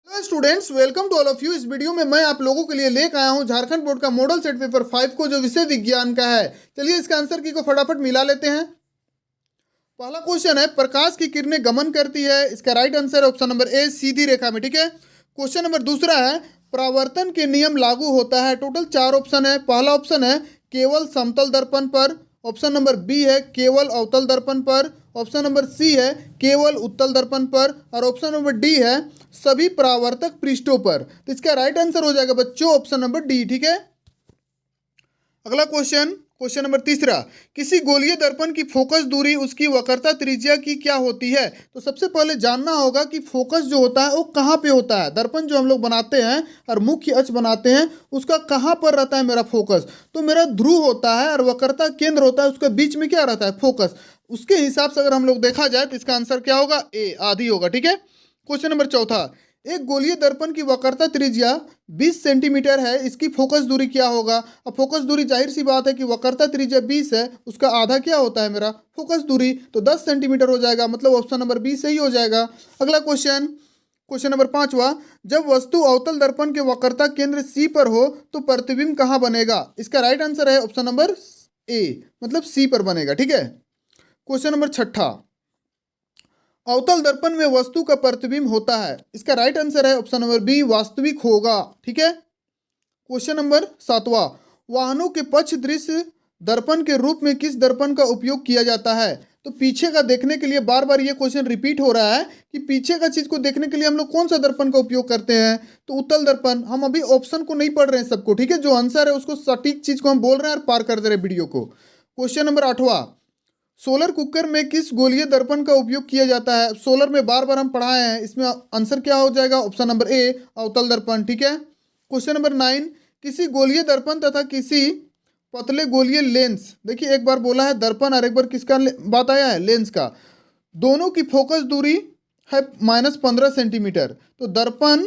Hello students, welcome to all of you. इस video में मैं आप लोगों के लिए लेकर आया हूं झारखंड बोर्ड का मॉडल सेट पेपर 5 को, जो विषय विज्ञान का है। चलिए इसका आंसर की को फटाफट मिला लेते हैं। पहला क्वेश्चन है, प्रकाश की किरणें गमन करती है। इसका राइट आंसर है ऑप्शन नंबर ए, सीधी रेखा में। ठीक है। क्वेश्चन नंबर दूसरा है, परावर्तन के नियम लागू होता है। टोटल 4 ऑप्शन है। पहला ऑप्शन है केवल समतल दर्पण पर, ऑप्शन नंबर बी है केवल अवतल दर्पण पर, ऑप्शन नंबर सी है केवल उत्तल दर्पण पर, और ऑप्शन नंबर डी है सभी परावर्तक पृष्ठों पर। तो इसका राइट आंसर हो जाएगा बच्चों ऑप्शन नंबर डी। ठीक है। अगला क्वेश्चन, क्वेश्चन नंबर तीसरा, किसी गोलीय दर्पण की फोकस दूरी उसकी वक्रता त्रिज्या की क्या होती है। तो सबसे पहले जानना होगा कि फोकस जो होता है वो कहाँ पे होता है। दर्पण जो हम लोग बनाते हैं और मुख्य अक्ष बनाते हैं, उसका कहाँ पर रहता है मेरा फोकस। तो मेरा ध्रुव होता है और वक्रता केंद्र होता है, उसके बीच में क्या रहता है, फोकस। उसके हिसाब से अगर हम लोग देखा जाए तो इसका आंसर क्या होगा, ए, आधी होगा। ठीक है। क्वेश्चन नंबर चौथा, एक गोलीय दर्पण की वक्रता त्रिज्या 20 सेंटीमीटर है, इसकी फोकस दूरी क्या होगा। अब फोकस दूरी जाहिर सी बात है कि वक्रता त्रिज्या 20 है, उसका आधा क्या होता है मेरा फोकस दूरी, तो 10 सेंटीमीटर हो जाएगा। मतलब ऑप्शन नंबर बी सही हो जाएगा। अगला क्वेश्चन, क्वेश्चन नंबर पांचवा, जब वस्तु अवतल दर्पण के वक्रता केंद्र सी पर हो तो प्रतिबिंब कहाँ बनेगा। इसका राइट आंसर है ऑप्शन नंबर ए, मतलब सी पर बनेगा। ठीक है। क्वेश्चन नंबर छठा, अवतल दर्पण में वस्तु का प्रतिबिंब होता है। इसका राइट आंसर है ऑप्शन नंबर बी, वास्तविक होगा। ठीक है। क्वेश्चन नंबर सातवां, वाहनों के पक्ष दृश्य दर्पण के रूप में किस दर्पण का उपयोग किया जाता है। तो पीछे का देखने के लिए बार बार ये क्वेश्चन रिपीट हो रहा है कि पीछे का चीज को देखने के लिए हम लोग कौन सा दर्पण का उपयोग करते हैं। तो उत्तल दर्पण। हम अभी ऑप्शन को नहीं पढ़ रहे हैं सबको, ठीक है। जो आंसर है उसको सटीक चीज को हम बोल रहे हैं और पार कर दे रहे हैं वीडियो को। क्वेश्चन नंबर आठवां, सोलर कुकर में किस गोलीय दर्पण का उपयोग किया जाता है। सोलर में बार बार हम पढ़ाए हैं, इसमें आंसर क्या हो जाएगा, ऑप्शन नंबर ए, अवतल दर्पण। ठीक है। क्वेश्चन नंबर 9, किसी गोलीय दर्पण तथा किसी पतले गोलीय लेंस, देखिए एक बार बोला है दर्पण और एक बार किसका बात आया है, लेंस का, दोनों की फोकस दूरी है -15 सेंटीमीटर। तो दर्पण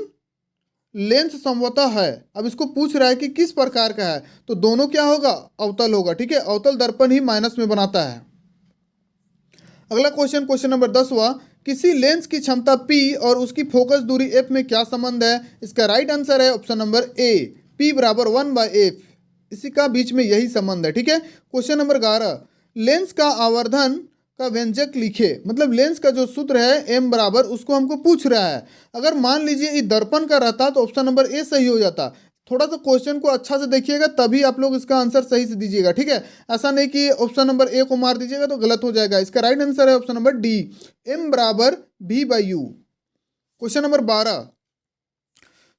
लेंस समवतः है। अब इसको पूछ रहा है कि किस प्रकार का है, तो दोनों क्या होगा, अवतल होगा। ठीक है। अवतल दर्पण ही माइनस में बनाता है। अगला क्वेश्चन, क्वेश्चन नंबर 10वां, किसी लेंस की क्षमता P और उसकी फोकस दूरी f में क्या संबंध है। इसका राइट आंसर है ऑप्शन नंबर ए, P बराबर 1/f, इसी का बीच में यही संबंध है। ठीक है। क्वेश्चन नंबर 11, लेंस का आवर्धन का व्यंजक लिखे। मतलब लेंस का जो सूत्र है m बराबर, उसको हमको पूछ रहा है। अगर मान लीजिए ये दर्पण का रहता तो ऑप्शन नंबर ए सही हो जाता। थोड़ा सा क्वेश्चन को अच्छा से देखिएगा तभी आप लोग इसका आंसर सही से दीजिएगा। ठीक है। ऐसा नहीं कि ऑप्शन नंबर ए को मार दीजिएगा तो गलत हो जाएगा। इसका राइट आंसर है ऑप्शन नंबर डी, एम बराबर V/U। क्वेश्चन नंबर 12,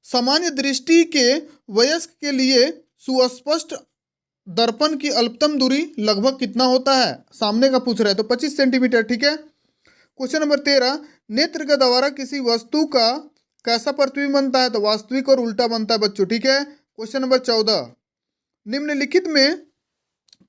सामान्य दृष्टि के वयस्क के लिए सुस्पष्ट दर्पण की अल्पतम दूरी लगभग कितना होता है। सामने का पूछ रहा है तो 25 सेंटीमीटर। ठीक है। क्वेश्चन नंबर 13, नेत्र के द्वारा किसी वस्तु का कैसा प्रतिबिंब बनता है। तो वास्तविक और उल्टा बनता है बच्चों। ठीक है। क्वेश्चन नंबर 14, निम्नलिखित में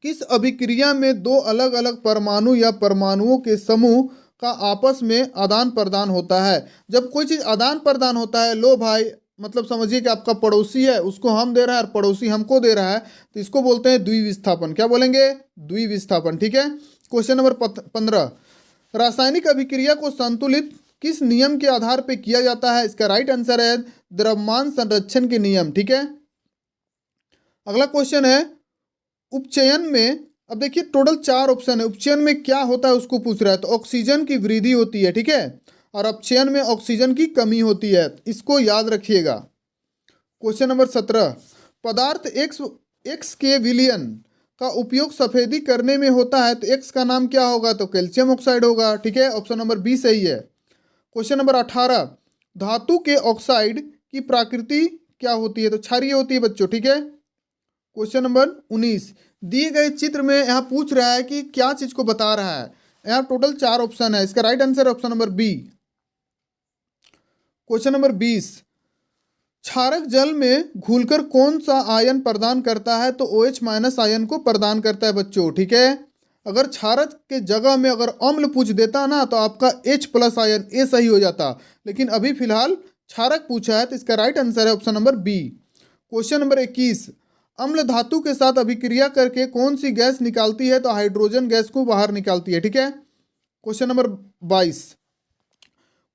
किस अभिक्रिया में दो अलग अलग परमाणु या परमाणुओं के समूह का आपस में आदान प्रदान होता है। जब कोई चीज आदान प्रदान होता है, लो भाई, मतलब समझिए कि आपका पड़ोसी है, उसको हम दे रहा है और पड़ोसी हमको दे रहा है, तो इसको बोलते हैं द्विविस्थापन। क्या बोलेंगे, द्विविस्थापन। ठीक है। क्वेश्चन नंबर 15, रासायनिक अभिक्रिया को संतुलित किस नियम के आधार पर किया जाता है। इसका राइट आंसर है द्रव्यमान संरक्षण के नियम। ठीक है। अगला क्वेश्चन है, उपचयन में, अब देखिए टोटल 4 ऑप्शन है। उपचयन में क्या होता है उसको पूछ रहा है। तो ऑक्सीजन की वृद्धि होती है, ठीक है, और अपचयन में ऑक्सीजन की कमी होती है, इसको याद रखिएगा। क्वेश्चन नंबर 17, पदार्थ एक्स के विलयन का उपयोग सफेदी करने में होता है, तो एक्स का नाम क्या होगा, तो कैल्शियम ऑक्साइड होगा। ठीक है। ऑप्शन नंबर बी सही है। क्वेश्चन नंबर 18, धातु के ऑक्साइड की प्रकृति क्या होती है, तो क्षारीय होती है बच्चों। ठीक है। क्वेश्चन नंबर 19, दिए गए चित्र में यहाँ पूछ रहा है कि क्या चीज को बता रहा है। यहाँ टोटल 4 ऑप्शन है, इसका राइट आंसर है option number B. Question number 20, क्षारक जल में घुलकर कौन सा आयन प्रदान करता है, तो OH- आयन को प्रदान करता है बच्चों। ठीक है। अगर क्षारक के जगह में अगर अम्ल पूछ देता ना तो आपका H+ आयन, ए सही हो जाता, लेकिन अभी फिलहाल क्षारक पूछा है तो इसका राइट आंसर है option number B. Question number 21, अम्ल धातु के साथ अभिक्रिया करके कौन सी गैस निकालती है, तो हाइड्रोजन गैस को बाहर निकालती है। ठीक है। क्वेश्चन नंबर 22,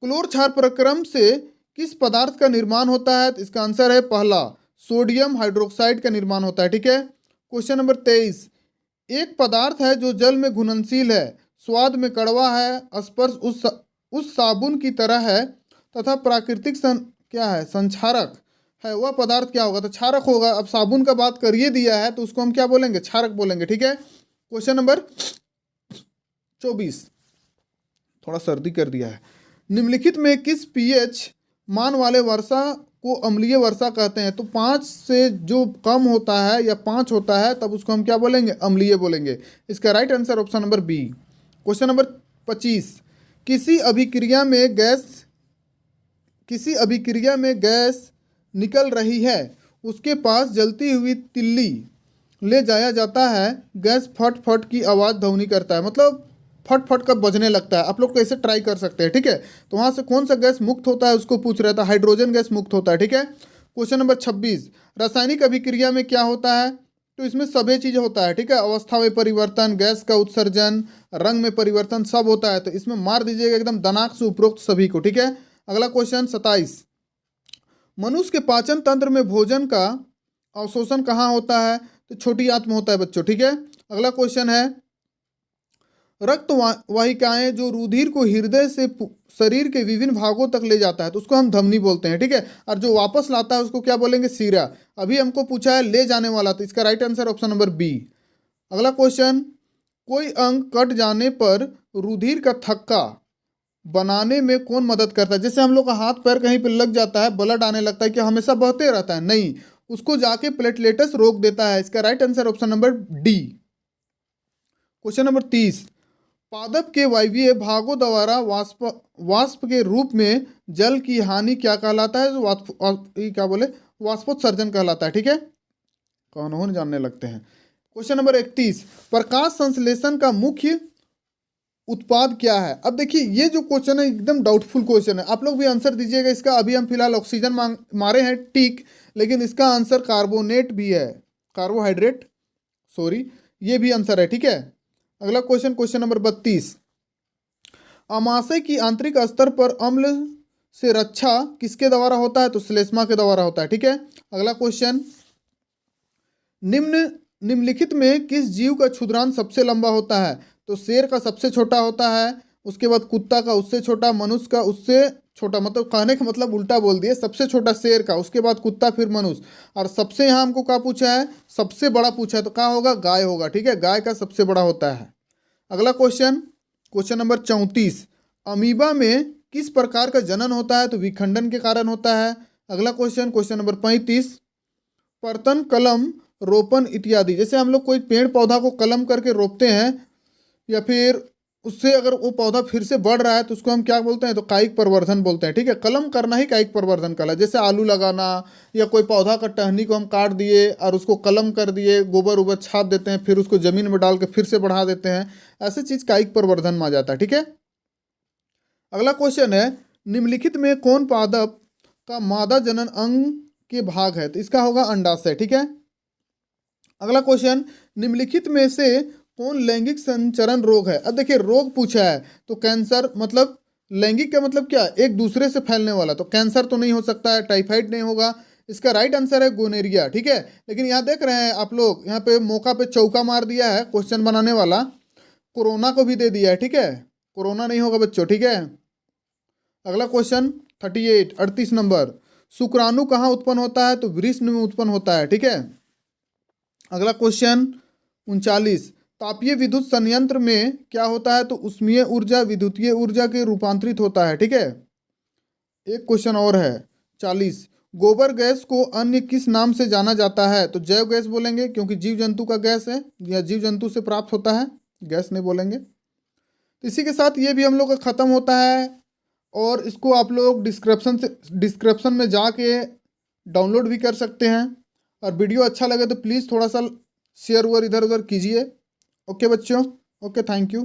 क्लोर क्षार प्रक्रम से किस पदार्थ का निर्माण होता है? तो इसका आंसर है पहला, सोडियम हाइड्रोक्साइड का निर्माण होता है। ठीक है। क्वेश्चन नंबर 23, एक पदार्थ है जो जल में घुलनशील है, स्वाद में कड़वा है, स्पर्श उस साबुन की तरह है तथा प्राकृतिक क्या है, संक्षारक है, वह पदार्थ क्या होगा? तो क्षारक होगा। अब साबुन का बात करिए दिया है तो उसको हम क्या बोलेंगे? क्षारक बोलेंगे। ठीक है। क्वेश्चन नंबर 24, थोड़ा सर्दी कर दिया है। निम्नलिखित में किस पीएच मान वाले वर्षा को अम्लीय वर्षा कहते हैं? तो 5 से जो कम होता है या 5 होता है तब उसको हम क्या बोलेंगे? अम्लीय बोलेंगे। इसका right answer option number B. Question number 25, किसी अभिक्रिया में गैस निकल रही है, उसके पास जलती हुई तिल्ली ले जाया जाता है, गैस फट फट की आवाज़ ध्वनि करता है, मतलब फट फट का बजने लगता है। आप लोग कैसे ट्राई कर सकते हैं। ठीक है। तो वहाँ से कौन सा गैस मुक्त होता है उसको पूछ रहा था, हाइड्रोजन गैस मुक्त होता है। ठीक है। क्वेश्चन नंबर 26, रासायनिक अभिक्रिया में क्या होता है? तो इसमें सभी चीज़ होता है। ठीक है। अवस्था में परिवर्तन, गैस का उत्सर्जन, रंग में परिवर्तन, सब होता है। तो इसमें मार दीजिएगा एकदम दिनांक से उपरोक्त सभी को। ठीक है। अगला क्वेश्चन 27, मनुष्य के पाचन तंत्र में भोजन का अवशोषण कहाँ होता है? तो छोटी आंत में होता है बच्चों। ठीक है। अगला क्वेश्चन है, रक्त वाहिकाएं जो रुधिर को हृदय से शरीर के विभिन्न भागों तक ले जाता है तो उसको हम धमनी बोलते हैं। ठीक है। और जो वापस लाता है उसको क्या बोलेंगे? सीरा। अभी हमको पूछा है ले जाने वाला, तो इसका right answer option number B. अगला क्वेश्चन, कोई अंग कट जाने पर रुधिर का थक्का बनाने में कौन मदद करता है? जैसे हम लोग का हाथ पैर कहीं पे लग जाता है, ब्लड आने लगता है, क्या हमेशा बहते रहता है? नहीं, उसको जाके प्लेटलेटस रोक देता है। इसका right answer option number D. Question number 30, पादप के वायवीय भागों द्वारा वाष्प के रूप में जल की हानि क्या कहलाता है? क्या बोले, वाष्पोत्सर्जन कहलाता है। ठीक है। कौन जानने लगते हैं। क्वेश्चन नंबर 31, प्रकाश संश्लेषण का मुख्य उत्पाद क्या है? अब देखिए ये जो क्वेश्चन है एकदम डाउटफुल क्वेश्चन है, आप लोग भी आंसर दीजिएगा इसका। अभी हम फिलहाल ऑक्सीजन मारे हैं टिक, लेकिन इसका आंसर कार्बोनेट भी है, कार्बोहाइड्रेट, सॉरी, ये भी आंसर है। ठीक है। अगला क्वेश्चन, क्वेश्चन नंबर 32, अमाशय की आंतरिक स्तर पर अम्ल से रक्षा किसके द्वारा होता है? तो श्लेष्मा के द्वारा होता है। ठीक है। अगला क्वेश्चन, निम्नलिखित में किस जीव का क्षुद्रांत सबसे लंबा होता है? तो शेर का सबसे छोटा होता है, उसके बाद कुत्ता का उससे छोटा, मनुष्य का उससे छोटा, मतलब कहने का मतलब उल्टा बोल दिए, सबसे छोटा शेर का, उसके बाद कुत्ता, फिर मनुष्य, और सबसे यहाँ हमको क्या पूछा है? सबसे बड़ा पूछा है, तो क्या होगा? गाय होगा। ठीक है। गाय का सबसे बड़ा होता है। अगला क्वेश्चन, क्वेश्चन नंबर 34, अमीबा में किस प्रकार का जनन होता है? तो विखंडन के कारण होता है। अगला क्वेश्चन, क्वेश्चन नंबर 35, पर्तन, कलम, रोपण इत्यादि, जैसे हम लोग कोई पेड़ पौधा को कलम करके रोपते हैं या फिर उससे अगर वो पौधा फिर से बढ़ रहा है तो उसको हम क्या बोलते हैं? तो कायिक प्रवर्धन बोलते हैं। ठीक है। कलम करना ही कायिक प्रवर्धन कहला। जैसे आलू लगाना या कोई पौधा का टहनी को हम काट दिए और उसको कलम कर दिए, गोबर उबर छाप देते हैं, फिर उसको जमीन में डाल के फिर से बढ़ा देते हैं, ऐसी चीज कायिक प्रवर्धन में आ जाता है। ठीक है। अगला क्वेश्चन है, निम्नलिखित में कौन पादप का मादा जनन अंग के भाग है? तो इसका होगा अंडाशय। ठीक है। अगला क्वेश्चन, निम्नलिखित में से कौन लैंगिक संचरण रोग है? अब देखिए रोग पूछा है तो कैंसर, मतलब लैंगिक का मतलब क्या? एक दूसरे से फैलने वाला, तो कैंसर तो नहीं हो सकता है, टाइफाइड नहीं होगा। इसका राइट आंसर है गोनेरिया। ठीक है। लेकिन यहाँ देख रहे हैं आप लोग, यहाँ पे मौका पे चौका मार दिया है क्वेश्चन बनाने वाला, कोरोना को भी दे दिया है। ठीक है। कोरोना नहीं होगा बच्चों। ठीक है। अगला क्वेश्चन 38 नंबर, शुक्राणु कहाँ उत्पन्न होता है? तो वृषण में उत्पन्न होता है। ठीक है। अगला क्वेश्चन 39, तापीय विद्युत संयंत्र में क्या होता है? तो उष्मीय ऊर्जा विद्युतीय ऊर्जा के रूपांतरित होता है। ठीक है। एक क्वेश्चन और है 40, गोबर गैस को अन्य किस नाम से जाना जाता है? तो जैव गैस बोलेंगे, क्योंकि जीव जंतु का गैस है या जीव जंतु से प्राप्त होता है, गैस नहीं बोलेंगे। तो इसी के साथ ये भी हम लोग का ख़त्म होता है, और इसको आप लोग डिस्क्रिप्शन में जाके डाउनलोड भी कर सकते हैं। और वीडियो अच्छा लगे तो प्लीज़ थोड़ा सा शेयर इधर उधर कीजिए। ओके बच्चों, ओके, थैंक यू।